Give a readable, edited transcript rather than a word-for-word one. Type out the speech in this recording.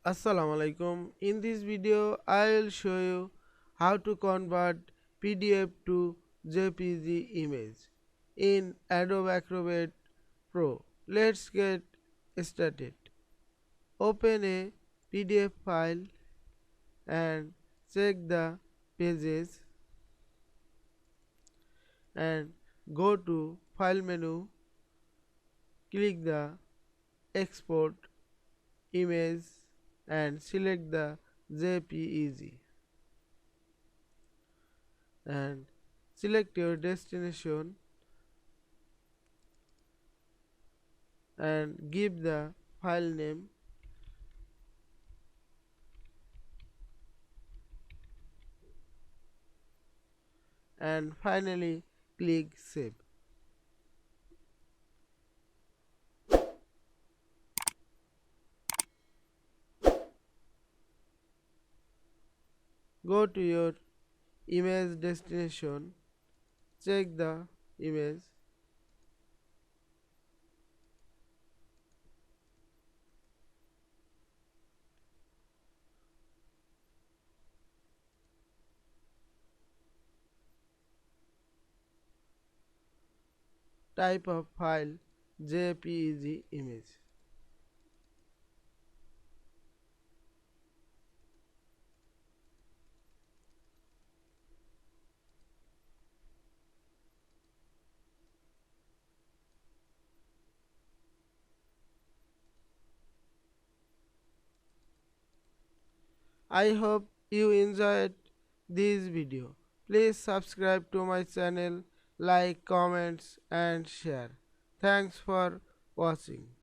Assalamu alaikum. In this video I'll show you how to convert PDF to JPG image in Adobe Acrobat Pro. Let's get started. Open a PDF file and check the pages and go to file menu, click the export image and select the JPEG and select your destination and give the file name and finally click save. Go to your image destination, check the image, type of file JPEG image. I hope you enjoyed this video. Please subscribe to my channel, like, comments and share. Thanks for watching.